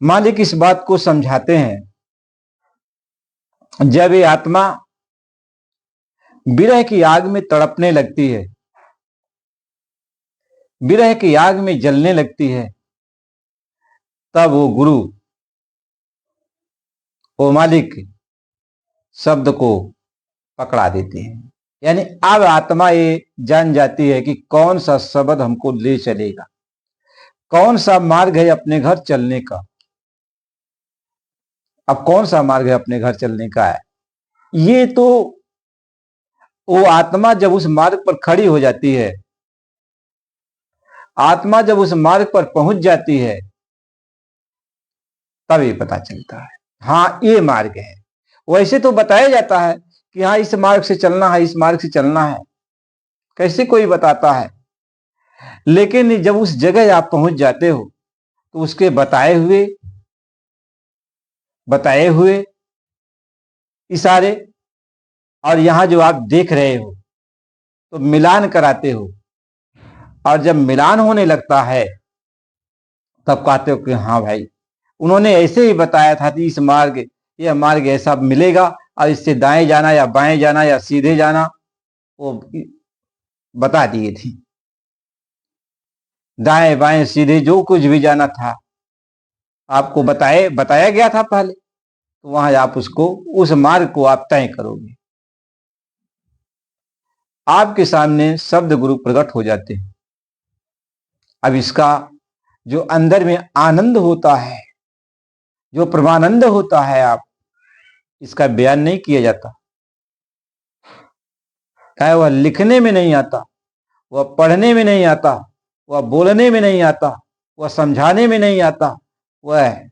मालिक इस बात को समझाते हैं, जब ये आत्मा विरह की आग में तड़पने लगती है, विरह की आग में जलने लगती है, तब वो गुरु, वो मालिक शब्द को पकड़ा देते हैं। यानी अब आत्मा ये जान जाती है कि कौन सा शब्द हमको ले चलेगा, कौन सा मार्ग है अपने घर चलने का। अब कौन सा मार्ग है अपने घर चलने का है, ये तो वो आत्मा जब उस मार्ग पर खड़ी हो जाती है, आत्मा जब उस मार्ग पर पहुंच जाती है, तब ये पता चलता है हाँ ये मार्ग है। वैसे तो बताया जाता है कि हाँ इस मार्ग से चलना है, इस मार्ग से चलना है, कैसे कोई बताता है। लेकिन जब उस जगह आप पहुंच जाते हो तो उसके बताए हुए इशारे और यहां जो आप देख रहे हो तो मिलान कराते हो, और जब मिलान होने लगता है तब कहते हो कि हाँ भाई उन्होंने ऐसे ही बताया था कि इस मार्ग, यह मार्ग ऐसा मिलेगा और इससे दाएं जाना या बाएं जाना या सीधे जाना वो बता दिए थे। दाएं बाएं सीधे जो कुछ भी जाना था आपको बताया गया था पहले, तो वहां आप उसको, उस मार्ग को आप तय करोगे। आपके सामने शब्द गुरु प्रकट हो जाते हैं। अब इसका जो अंदर में आनंद होता है, जो परमानंद होता है, आप इसका बयान नहीं किया जाता। चाहे वह लिखने में नहीं आता, वह पढ़ने में नहीं आता, वह बोलने में नहीं आता, वह समझाने में नहीं आता, वह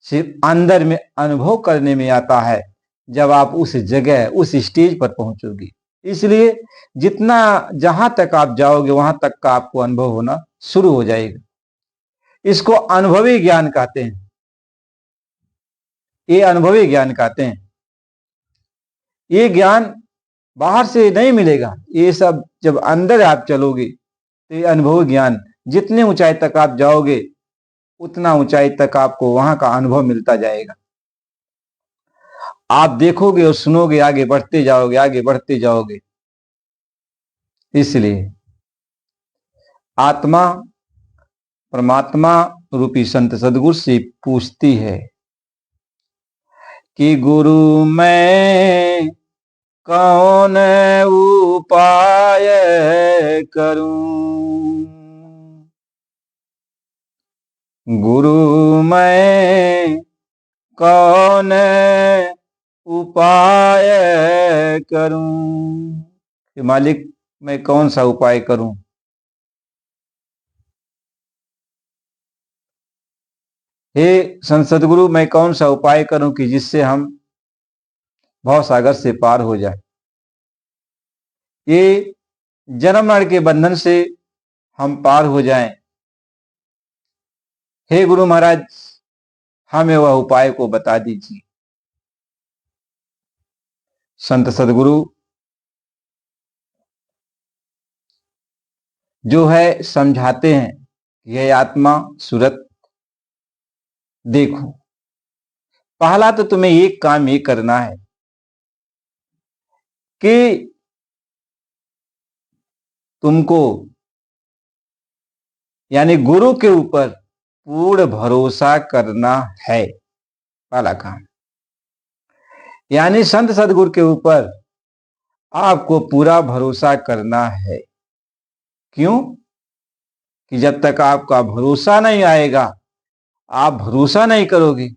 सिर्फ अंदर में अनुभव करने में आता है जब आप उस जगह, उस स्टेज पर पहुंचोगे। इसलिए जितना जहां तक आप जाओगे वहां तक का आपको अनुभव होना शुरू हो जाएगा। इसको अनुभवी ज्ञान कहते हैं, ये अनुभवी ज्ञान कहते हैं। ये ज्ञान बाहर से नहीं मिलेगा, ये सब जब अंदर आप चलोगे तो ये अनुभवी ज्ञान, जितने ऊंचाई तक आप जाओगे उतना ऊंचाई तक आपको वहां का अनुभव मिलता जाएगा। आप देखोगे और सुनोगे, आगे बढ़ते जाओगे, आगे बढ़ते जाओगे। इसलिए आत्मा परमात्मा रूपी संत सदगुरु से पूछती है कि गुरु मैं कौन उपाय करूं, गुरु मैं कौन उपाय करूं, कि मालिक मैं कौन सा उपाय करूं। हे संत सदगुरु मैं कौन सा उपाय करूं कि जिससे हम भव सागर से पार हो जाए, ये जन्म मरण के बंधन से हम पार हो जाएं। हे गुरु महाराज हमें वह उपाय को बता दीजिए। संत सदगुरु जो है समझाते हैं, यह आत्मा सूरत देखो, पहला तो तुम्हें एक काम ये करना है कि तुमको यानी गुरु के ऊपर पूर्ण भरोसा करना है, पहला काम। यानी संत सदगुरु के ऊपर आपको पूरा भरोसा करना है। क्यों? कि जब तक आपका भरोसा नहीं आएगा, आप भरोसा नहीं करोगे,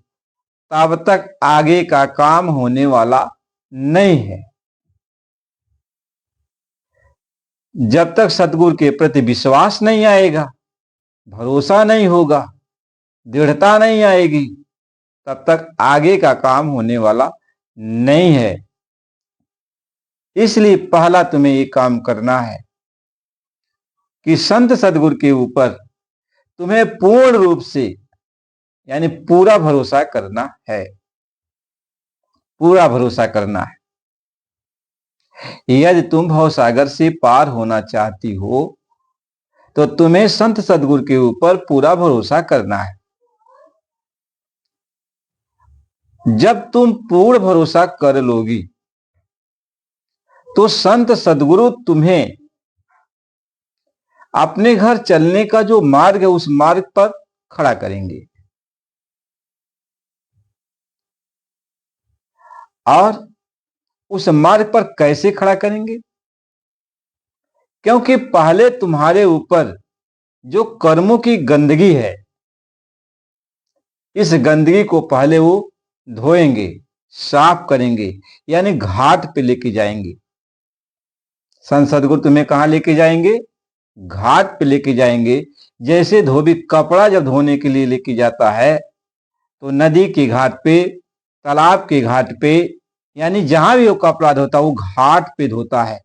तब तक आगे का काम होने वाला नहीं है। जब तक सतगुरु के प्रति विश्वास नहीं आएगा, भरोसा नहीं होगा, दृढ़ता नहीं आएगी, तब तक आगे का काम होने वाला नहीं है। इसलिए पहला तुम्हें ये काम करना है कि संत सदगुरु के ऊपर तुम्हें पूर्ण रूप से यानी पूरा भरोसा करना है, पूरा भरोसा करना है। यदि तुम भवसागर से पार होना चाहती हो तो तुम्हें संत सदगुरु के ऊपर पूरा भरोसा करना है। जब तुम पूर्ण भरोसा कर लोगी तो संत सदगुरु तुम्हें अपने घर चलने का जो मार्ग है उस मार्ग पर खड़ा करेंगे। और उस मार्ग पर कैसे खड़ा करेंगे? क्योंकि पहले तुम्हारे ऊपर जो कर्मों की गंदगी है, इस गंदगी को पहले वो धोएंगे, साफ करेंगे, यानी घाट पे लेके जाएंगे। संत सदगुरु तुम्हें कहां लेके जाएंगे? घाट पे लेके जाएंगे। जैसे धोबी कपड़ा जब धोने के लिए लेके जाता है तो नदी के घाट पे, तालाब के घाट पे, यानी जहां भी वो कपड़ा धोता है वो घाट पे धोता है।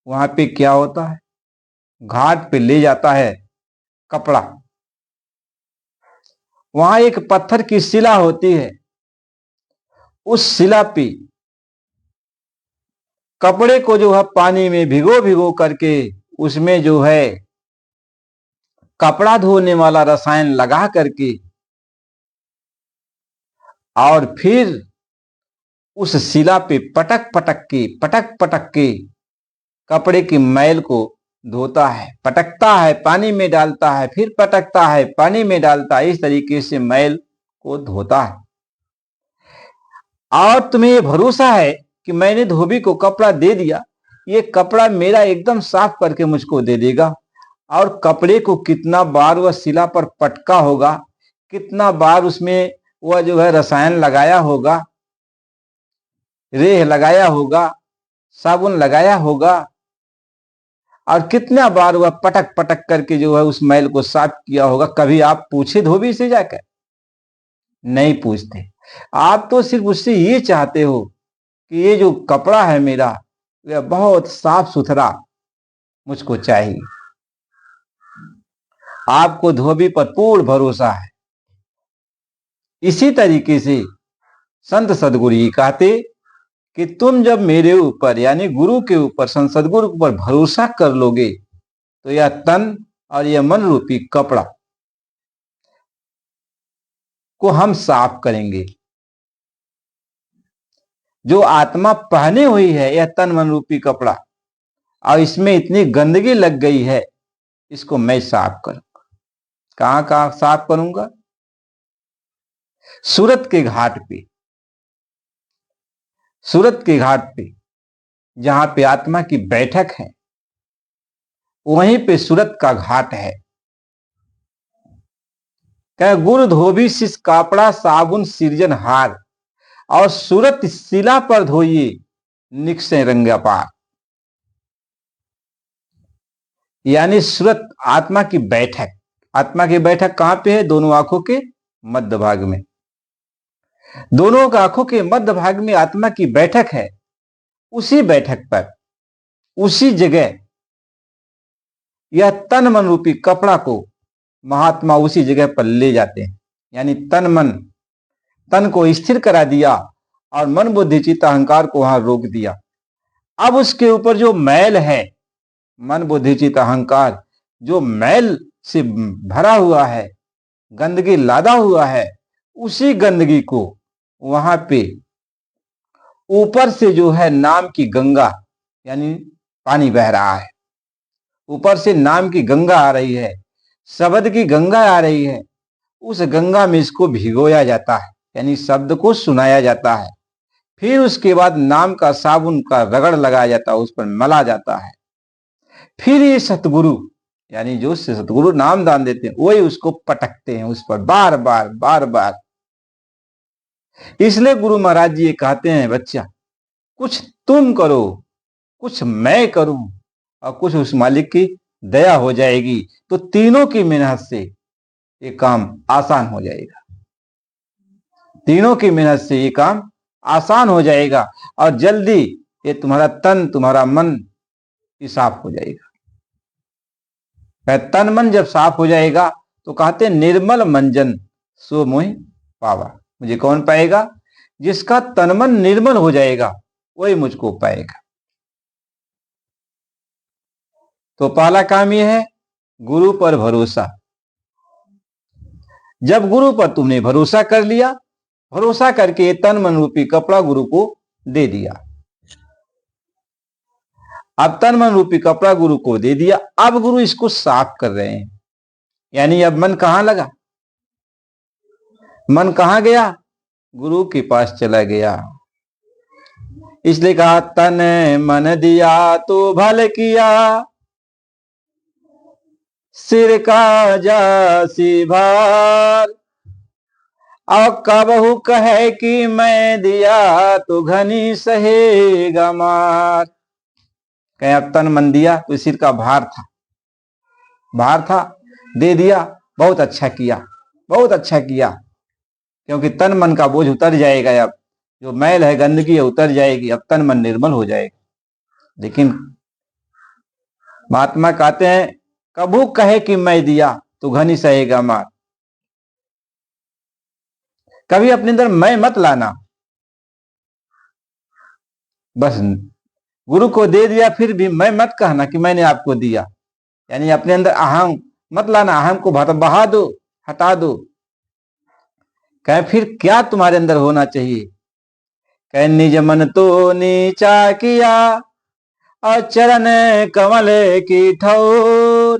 वहां पे क्या होता है? घाट पे ले जाता है कपड़ा। वहां एक पत्थर की शिला होती है, उस शिला पे कपड़े को जो है पानी में भिगो भिगो करके उसमें जो है कपड़ा धोने वाला रसायन लगा करके और फिर उस शिला पे पटक पटक के कपड़े की मैल को धोता है। पटकता है, पानी में डालता है, फिर पटकता है, पानी में डालता है। इस तरीके से मैल को धोता है। और तुम्हें ये भरोसा है कि मैंने धोबी को कपड़ा दे दिया, ये कपड़ा मेरा एकदम साफ करके मुझको दे देगा। और कपड़े को कितना बार वह शिला पर पटका होगा, कितना बार उसमें वह जो है रसायन लगाया होगा, रेह लगाया होगा, साबुन लगाया होगा, और कितना बार वह पटक पटक करके जो है उस मैल को साफ किया होगा। कभी आप पूछे धोबी से जाकर? नहीं पूछते। आप तो सिर्फ उससे ये चाहते हो कि ये जो कपड़ा है मेरा यह बहुत साफ सुथरा मुझको चाहिए। आपको धोबी पर पूर्ण भरोसा है। इसी तरीके से संत सदगुरु ये कहते कि तुम जब मेरे ऊपर यानी गुरु के ऊपर, संत सदगुरु के ऊपर भरोसा कर लोगे तो यह तन और यह मन रूपी कपड़ा को हम साफ करेंगे। जो आत्मा पहने हुई है यह तन मन रूपी कपड़ा, और इसमें इतनी गंदगी लग गई है, इसको मैं साफ करूंगा। कहां कहां साफ करूंगा? सूरत के घाट पे। सूरत के घाट पे जहां पे आत्मा की बैठक है, वहीं पे सूरत का घाट है। क्या? गुरु धोबी शिष कापड़ा साबुन सिरजन हार, और सूरत शिला पर धोइए निकसे रंग अपार। यानी सूरत आत्मा की बैठक। आत्मा की बैठक कहां पे है? दोनों आंखों के मध्य भाग में। दोनों आंखों के मध्य भाग में आत्मा की बैठक है। उसी बैठक पर, उसी जगह यह तन मन रूपी कपड़ा को महात्मा उसी जगह पर ले जाते हैं। यानी तन मन, तन को स्थिर करा दिया और मन बुद्धि चित्त अहंकार को वहां रोक दिया। अब उसके ऊपर जो मैल है, मन बुद्धि चित्त अहंकार जो मैल से भरा हुआ है, गंदगी लादा हुआ है, उसी गंदगी को वहां पे ऊपर से जो है नाम की गंगा, यानी पानी बह रहा है। ऊपर से नाम की गंगा आ रही है, शब्द की गंगा आ रही है। उस गंगा में इसको भिगोया जाता है, यानी शब्द को सुनाया जाता है। फिर उसके बाद नाम का साबुन का रगड़ लगाया जाता है, उस पर मला जाता है। फिर ये सतगुरु, यानी जो सतगुरु नाम दान देते हैं, वही उसको पटकते हैं उस पर बार बार बार बार। इसलिए गुरु महाराज जी ये कहते हैं, बच्चा कुछ तुम करो, कुछ मैं करूं, और कुछ उस मालिक की दया हो जाएगी, तो तीनों की मेहनत से ये काम आसान हो जाएगा। तीनों की मेहनत से ये काम आसान हो जाएगा और जल्दी ये तुम्हारा तन, तुम्हारा मन ये साफ हो जाएगा। तन मन जब साफ हो जाएगा तो कहते निर्मल मंजन सो मोहि पावा। मुझे कौन पाएगा? जिसका तन मन निर्मल हो जाएगा वही मुझको पाएगा। तो पहला काम यह है गुरु पर भरोसा। जब गुरु पर तुमने भरोसा कर लिया भरोसा करके तन मन रूपी कपड़ा गुरु को दे दिया। अब तन मन रूपी कपड़ा गुरु को दे दिया, अब गुरु इसको साफ कर रहे हैं। यानी अब मन कहां लगा, मन कहां गया, गुरु के पास चला गया। इसलिए कहा तन मन दिया तो भल किया, सिर का जासी भार। और कबहू कहे कि मैं दिया तो घनी सहेगा मार। कहे अब तन मन दिया तो सिर का भार था, दे दिया, बहुत अच्छा किया, बहुत अच्छा किया, क्योंकि तन मन का बोझ उतर जाएगा। अब जो मैल है, गंदगी है, उतर जाएगी, अब तन मन निर्मल हो जाएगा। लेकिन महात्मा कहते हैं कबू कहे कि मैं दिया तो घनी सहेगा मार। कभी अपने अंदर मैं मत लाना, बस गुरु को दे दिया फिर भी मैं मत कहना कि मैंने आपको दिया। यानी अपने अंदर अहम मत लाना, अहम को बहा दो, हटा दो। कहे फिर क्या तुम्हारे अंदर होना चाहिए, कहे निज मन तो नीचा किया और चरण कमल की ठौर।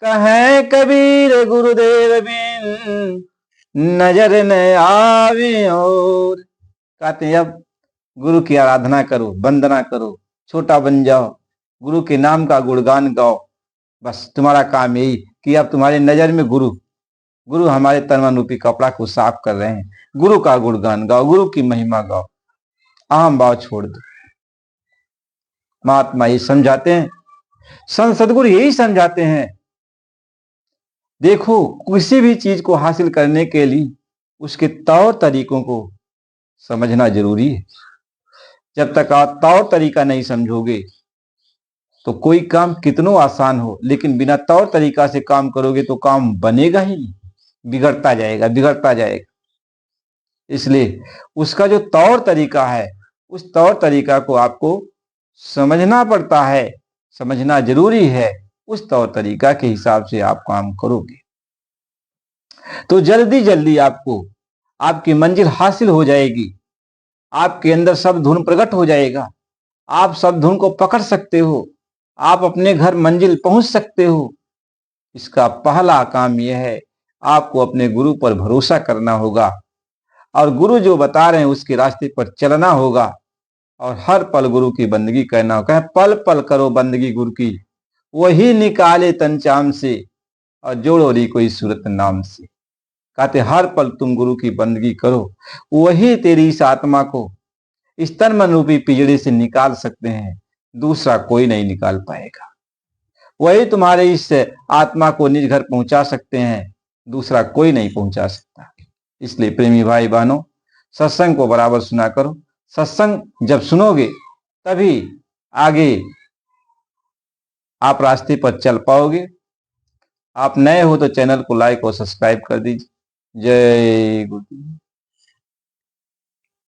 कहे कबीर गुरुदेव बिन नजर न आवे और। कहते हैं अब गुरु की आराधना करो, वंदना करो, छोटा बन जाओ, गुरु के नाम का गुणगान गाओ। बस तुम्हारा काम यही कि अब तुम्हारी नजर में गुरु हमारे तन मन रूपी कपड़ा को साफ कर रहे हैं। गुरु का गुणगान गाओ, गुरु की महिमा गाओ, अहम भाव छोड़ दो। महात्मा ये समझाते हैं, संत सदगुरु यही समझाते हैं। देखो किसी भी चीज को हासिल करने के लिए उसके तौर तरीकों को समझना जरूरी है। जब तक आप तौर तरीका नहीं समझोगे तो कोई काम कितनो आसान हो, लेकिन बिना तौर तरीका से काम करोगे तो काम बनेगा ही नहीं, बिगड़ता जाएगा। इसलिए उसका जो तौर तरीका है, उस तौर तरीका को आपको समझना पड़ता है, समझना जरूरी है। उस तौर तरीका के हिसाब से आप काम करोगे तो जल्दी जल्दी आपको आपकी मंजिल हासिल हो जाएगी। आपके अंदर सब धुन प्रकट हो जाएगा, आप सब धुन को पकड़ सकते हो, आप अपने घर मंजिल पहुंच सकते हो। इसका पहला काम यह है, आपको अपने गुरु पर भरोसा करना होगा और गुरु जो बता रहे हैं उसके रास्ते पर चलना होगा और हर पल गुरु की बंदगी करना होगा। पल पल करो बंदगी गुरु की, वही निकाले तंचाम से और जोड़ो री कोई सूरत नाम से। कहते हर पल तुम गुरु की बंदगी करो, वही तेरी इस आत्मा को इस तन मन रूपी पिंजड़े से निकाल सकते हैं, दूसरा कोई नहीं निकाल पाएगा। वही तुम्हारे इस आत्मा को निज घर पहुंचा सकते हैं, दूसरा कोई नहीं पहुंचा सकता। इसलिए प्रेमी भाई बहनों, सत्संग को बराबर सुना करो। सत्संग जब सुनोगे तभी आगे आप रास्ते पर चल पाओगे। आप नए हो तो चैनल को लाइक और सब्सक्राइब कर दीजिए। जय गुरु।